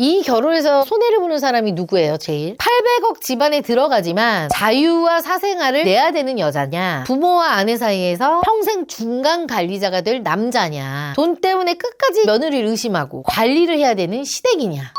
이 결혼에서 손해를 보는 사람이 누구예요, 제일? 800억 집안에 들어가지만 자유와 사생활을 내야 되는 여자냐, 부모와 아내 사이에서 평생 중간 관리자가 될 남자냐, 돈 때문에 끝까지 며느리를 의심하고 관리를 해야 되는 시댁이냐.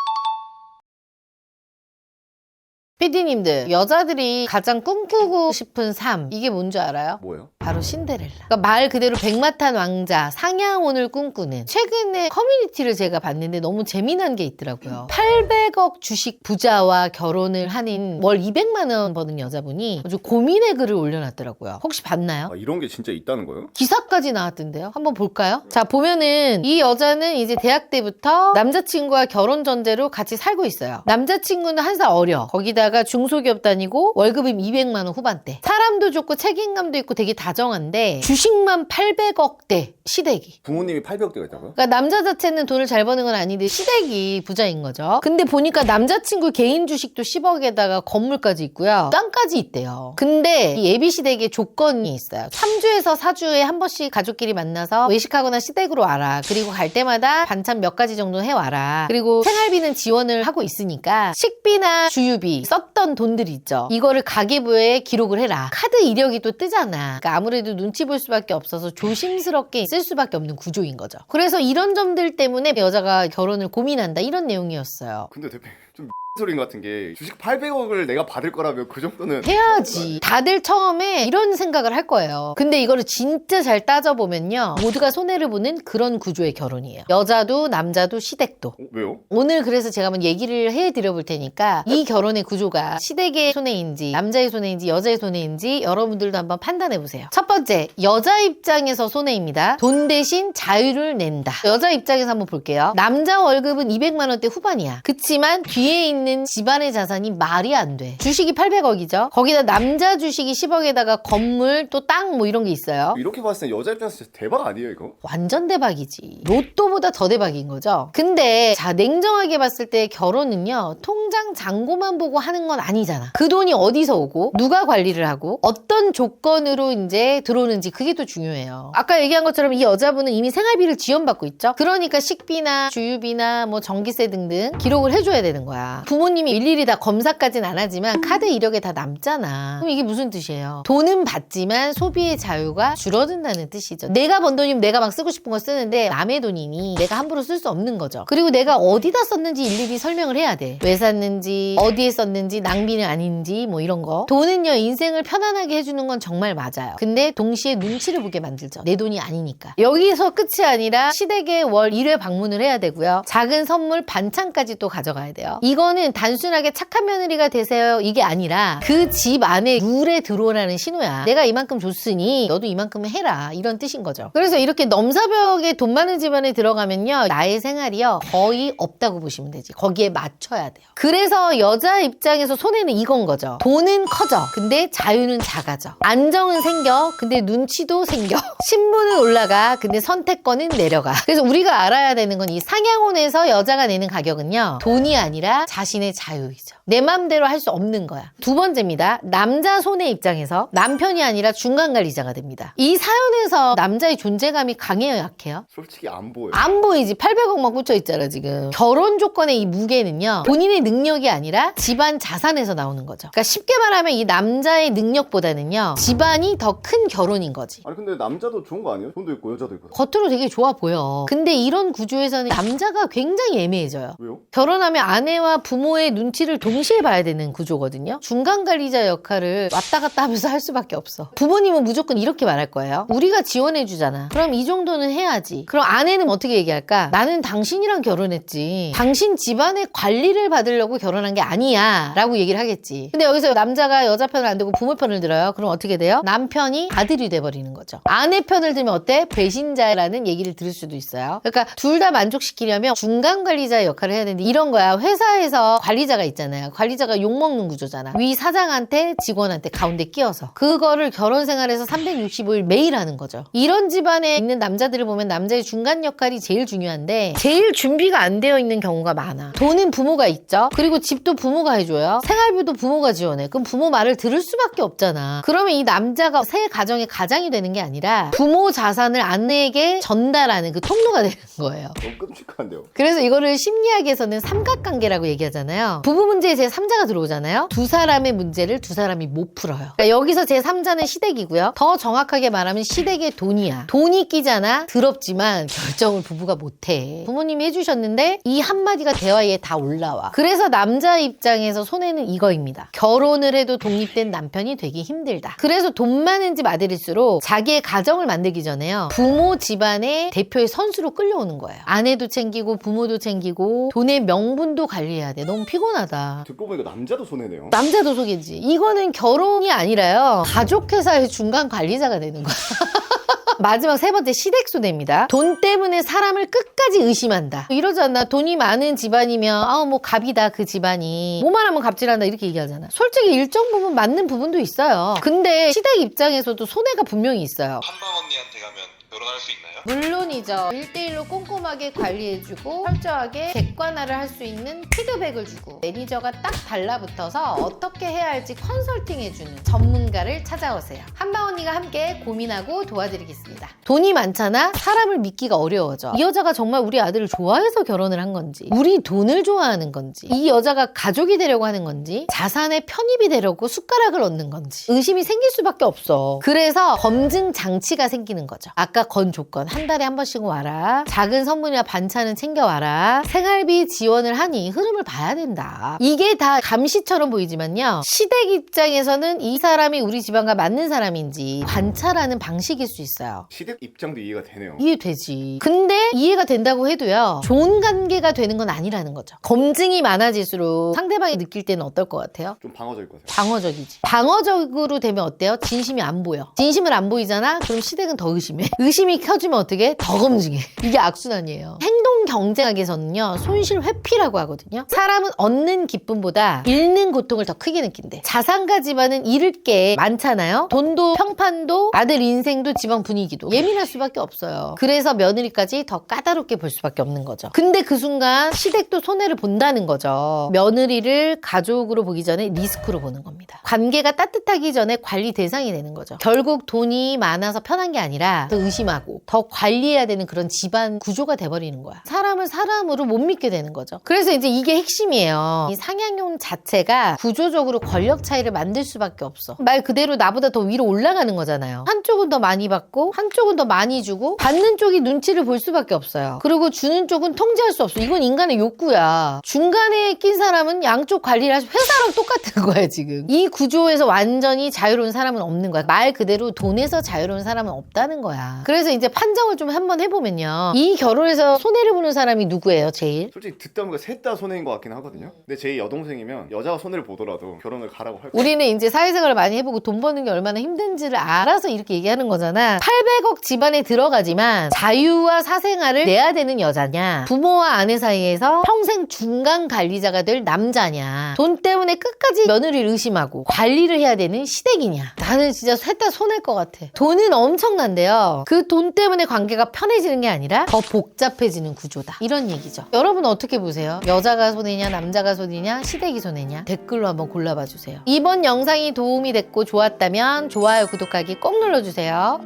PD님들, 여자들이 가장 꿈꾸고 싶은 삶, 이게 뭔지 알아요? 뭐요? 바로 신데렐라. 그러니까 말 그대로 백마탄 왕자, 상향혼을 꿈꾸는. 최근에 커뮤니티를 제가 봤는데 너무 재미난 게 있더라고요. 800억 주식 부자와 결혼을 하는 월 200만 원 버는 여자분이 아주 고민의 글을 올려놨더라고요. 혹시 봤나요? 아, 이런 게 진짜 있다는 거예요? 기사까지 나왔던데요. 한번 볼까요? 자, 보면은 이 여자는 이제 대학 때부터 남자친구와 결혼 전제로 같이 살고 있어요. 남자친구는 한 살 어려. 거기다가 중소기업 다니고 월급이 200만 원 후반대. 사람도 좋고 책임감도 있고 되게 다정한데 주식만 800억대 시댁이. 부모님이 800억대가 있다고요? 그러니까 남자 자체는 돈을 잘 버는 건 아닌데 시댁이 부자인 거죠. 근데 보니까 남자친구 개인 주식도 10억에다가 건물까지 있고요. 땅까지 있대요. 근데 이 예비 시댁에 조건이 있어요. 3주에서 4주에 한 번씩 가족끼리 만나서 외식하거나 시댁으로 와라. 그리고 갈 때마다 반찬 몇 가지 정도 해와라. 그리고 생활비는 지원을 하고 있으니까 식비나 주유비 썼던 돈들이 있죠. 이거를 가계부에 기록을 해라. 카드 이력이 또 뜨잖아. 그러니까 아무래도 눈치 볼 수밖에 없어서 조심스럽게 쓸 수밖에 없는 구조인 거죠. 그래서 이런 점들 때문에 여자가 결혼을 고민한다, 이런 내용이었어요. 근데 대표님 좀 소린 같은 게 주식 800억을 내가 받을 거라면 그 정도는 해야지. 다들 처음에 이런 생각을 할 거예요. 근데 이거를 진짜 잘 따져보면요, 모두가 손해를 보는 그런 구조의 결혼이에요. 여자도 남자도 시댁도. 왜요? 오늘 그래서 제가 한번 얘기를 해드려 볼 테니까 이 결혼의 구조가 시댁의 손해인지 남자의 손해인지 여자의 손해인지 여러분들도 한번 판단해 보세요. 첫 번째, 여자 입장에서 손해입니다. 돈 대신 자유를 낸다. 여자 입장에서 한번 볼게요. 남자 월급은 200만 원대 후반이야. 그치만 뒤에 있는 집안의 자산이 말이 안 돼. 주식이 800억이죠. 거기다 남자 주식이 10억에다가 건물 또 땅 뭐 이런 게 있어요. 이렇게 봤을 때 여자 입장에서 진짜 대박 아니에요 이거? 완전 대박이지. 로또보다 더 대박인 거죠. 근데 자, 냉정하게 봤을 때 결혼은요, 통장 잔고만 보고 하는 건 아니잖아. 그 돈이 어디서 오고 누가 관리를 하고 어떤 조건으로 이제 들어오는지, 그게 또 중요해요. 아까 얘기한 것처럼 이 여자분은 이미 생활비를 지원받고 있죠. 그러니까 식비나 주유비나 뭐 전기세 등등 기록을 해줘야 되는 거야. 부모님이 일일이 다 검사까지는 안 하지만 카드 이력에 다 남잖아. 그럼 이게 무슨 뜻이에요? 돈은 받지만 소비의 자유가 줄어든다는 뜻이죠. 내가 번 돈이면 내가 막 쓰고 싶은 거 쓰는데 남의 돈이니 내가 함부로 쓸 수 없는 거죠. 그리고 내가 어디다 썼는지 일일이 설명을 해야 돼. 왜 샀는지, 어디에 썼는지, 낭비는 아닌지 뭐 이런 거. 돈은요, 인생을 편안하게 해주는 건 정말 맞아요. 근데 동시에 눈치를 보게 만들죠. 내 돈이 아니니까. 여기서 끝이 아니라 시댁에 월 1회 방문을 해야 되고요. 작은 선물 반찬까지 또 가져가야 돼요. 이거는 단순하게 착한 며느리가 되세요 이게 아니라 그 집 안에 룰에 들어오라는 신호야. 내가 이만큼 줬으니 너도 이만큼은 해라, 이런 뜻인 거죠. 그래서 이렇게 넘사벽에 돈 많은 집안에 들어가면요, 나의 생활이요 거의 없다고 보시면 되지. 거기에 맞춰야 돼요. 그래서 여자 입장에서 손해는 이건 거죠. 돈은 커져, 근데 자유는 작아져. 안정은 생겨, 근데 눈치도 생겨. 신분은 올라가, 근데 선택권은 내려가. 그래서 우리가 알아야 되는 건 이 상향혼에서 여자가 내는 가격은요, 돈이 아니라 자신의 자유이죠. 내 맘대로 할 수 없는 거야. 두 번째입니다. 남자 손해 입장에서 남편이 아니라 중간 관리자가 됩니다. 이 사연에서 남자의 존재감이 강해요, 약해요? 솔직히 안 보여요. 안 보이지. 800억만 꽂혀 있잖아 지금. 결혼 조건의 이 무게는요, 본인의 능력이 아니라 집안 자산에서 나오는 거죠. 그러니까 쉽게 말하면 이 남자의 능력보다는요, 집안이 더 큰 결혼인 거지. 아니 근데 남자도 좋은 거 아니에요? 돈도 있고 여자도 있고. 겉으로 되게 좋아 보여. 근데 이런 구조에서는 남자가 굉장히 애매해져요. 왜요? 결혼하면 아내와 부모의 눈치를 동시에 봐야 되는 구조거든요. 중간 관리자 역할을 왔다 갔다 하면서 할 수밖에 없어. 부모님은 무조건 이렇게 말할 거예요. 우리가 지원해 주잖아. 그럼 이 정도는 해야지. 그럼 아내는 어떻게 얘기할까? 나는 당신이랑 결혼했지. 당신 집안의 관리를 받으려고 결혼한 게 아니야 라고 얘기를 하겠지. 근데 여기서 남자가 여자 편을 안 들고 부모 편을 들어요. 그럼 어떻게 돼요? 남편이 아들이 돼버리는 거죠. 아내 편을 들면 어때? 배신자라는 얘기를 들을 수도 있어요. 그러니까 둘 다 만족시키려면 중간 관리자의 역할을 해야 되는데, 이런 거야. 회사에서 회사에서 관리자가 있잖아요. 관리자가 욕먹는 구조잖아. 위 사장한테 직원한테 가운데 끼어서 그거를 결혼 생활에서 365일 매일 하는 거죠. 이런 집안에 있는 남자들을 보면 남자의 중간 역할이 제일 중요한데 제일 준비가 안 되어 있는 경우가 많아. 돈은 부모가 있죠. 그리고 집도 부모가 해줘요. 생활비도 부모가 지원해. 그럼 부모 말을 들을 수밖에 없잖아. 그러면 이 남자가 새 가정의 가장이 되는 게 아니라 부모 자산을 아내에게 전달하는 그 통로가 되는 거예요. 너무 끔찍한데요. 그래서 이거를 심리학에서는 삼각관계라고 얘기하잖아요. 부부 문제에 제3자가 들어오잖아요. 두 사람의 문제를 두 사람이 못 풀어요. 그러니까 여기서 제3자는 시댁이고요. 더 정확하게 말하면 시댁의 돈이야. 돈이 끼잖아. 더럽지만 결정을 부부가 못해. 부모님이 해주셨는데 이 한마디가 대화에 다 올라와. 그래서 남자 입장에서 손해는 이거입니다. 결혼을 해도 독립된 남편이 되기 힘들다. 그래서 돈 많은 집 아들일수록 자기의 가정을 만들기 전에요. 부모 집안의 대표의 선수로 끌려오는 거예요. 아내도 챙기고 부모도 챙기고 돈의 명분도 관리해야 돼. 너무 피곤하다. 듣고 보니까 남자도 손해네요. 남자도 속이지. 이거는 결혼이 아니라요. 가족회사의 중간 관리자가 되는 거야. 마지막 세 번째 시댁손해입니다. 돈 때문에 사람을 끝까지 의심한다. 이러지 않나? 돈이 많은 집안이면 뭐 갑이다 그 집안이. 뭐만 하면 갑질한다 이렇게 얘기하잖아. 솔직히 일정 부분 맞는 부분도 있어요. 근데 시댁 입장에서도 손해가 분명히 있어요. 한방 언니한테 가면 결혼할 수 있나요? 물론이죠. 1대1로 꼼꼼하게 관리해주고 철저하게 객관화를 할 수 있는 피드백을 주고 매니저가 딱 달라붙어서 어떻게 해야 할지 컨설팅해주는 전문가를 찾아오세요. 한방 언니가 함께 고민하고 도와드리겠습니다. 돈이 많잖아? 사람을 믿기가 어려워져. 이 여자가 정말 우리 아들을 좋아해서 결혼을 한 건지 우리 돈을 좋아하는 건지 이 여자가 가족이 되려고 하는 건지 자산의 편입이 되려고 숟가락을 얻는 건지 의심이 생길 수밖에 없어. 그래서 검증 장치가 생기는 거죠. 아까 건 조건 한 달에 한 번씩은 와라. 작은 선물이나 반찬은 챙겨와라. 생활비 지원을 하니 흐름을 봐야 된다. 이게 다 감시처럼 보이지만요. 시댁 입장에서는 이 사람이 우리 집안과 맞는 사람인지 관찰하는 방식일 수 있어요. 시댁 입장도 이해가 되네요. 이해되지. 근데 이해가 된다고 해도요. 좋은 관계가 되는 건 아니라는 거죠. 검증이 많아질수록 상대방이 느낄 때는 어떨 것 같아요? 좀 방어적일 것 같아요. 방어적이지. 방어적으로 되면 어때요? 진심이 안 보여. 진심을 안 보이잖아? 그럼 시댁은 더 의심해. 의심이 켜지면 어떻게? 더 검증해. 이게 악순환이에요. 행동 경쟁학에서는요. 손실 회피라고 하거든요. 사람은 얻는 기쁨보다 잃는 고통을 더 크게 느낀대. 자산가 집안은 잃을 게 많잖아요. 돈도 평판도 아들 인생도 집안 분위기도 예민할 수밖에 없어요. 그래서 며느리까지 더 까다롭게 볼 수밖에 없는 거죠. 근데 그 순간 시댁도 손해를 본다는 거죠. 며느리를 가족으로 보기 전에 리스크로 보는 겁니다. 관계가 따뜻하기 전에 관리 대상이 되는 거죠. 결국 돈이 많아서 편한 게 아니라 더 의심하고 더 관리해야 되는 그런 집안 구조가 돼버리는 거야. 사람을 사람으로 못 믿게 되는 거죠. 그래서 이제 이게 핵심이에요. 이 상향용 자체가 구조적으로 권력 차이를 만들 수밖에 없어. 말 그대로 나보다 더 위로 올라가는 거잖아요. 한쪽은 더 많이 받고 한쪽은 더 많이 주고 받는 쪽이 눈치를 볼 수밖에 없어요. 그리고 주는 쪽은 통제할 수 없어. 이건 인간의 욕구야. 중간에 낀 사람은 양쪽 관리를 하시 회사랑 똑같은 거야 지금. 이 구조에서 완전히 자유로운 사람은 없는 거야. 말 그대로 돈에서 자유로운 사람은 없다는 거야. 그래서 이제 판정을 좀 한번 해보면요. 이 결혼에서 손해를 보는 사람이 누구예요 제일? 솔직히 듣다 보니까 셋 다 손해인 것 같긴 하거든요. 근데 제 여동생이면 여자가 손해를 보더라도 결혼을 가라고 할 거예요. 우리는 이제 사회생활을 많이 해보고 돈 버는 게 얼마나 힘든지를 알아서 이렇게 얘기하는 거잖아. 800억 집안에 들어가지만 자유와 사생활을 내야 되는 여자냐, 부모와 아내 사이에서 평생 중간 관리자가 될 남자냐, 돈 때문에 끝까지 며느리를 의심하고 관리를 해야 되는 시댁이냐. 나는 진짜 셋 다 손해일 것 같아. 돈은 엄청난데요. 그 돈 때문에 관계가 편해지는 게 아니라 더 복잡해지는 구조다. 이런 얘기죠. 여러분 어떻게 보세요? 여자가 손해냐, 남자가 손해냐, 시댁이 손해냐? 댓글로 한번 골라봐 주세요. 이번 영상이 도움이 됐고 좋았다면 좋아요, 구독하기 꼭 눌러주세요.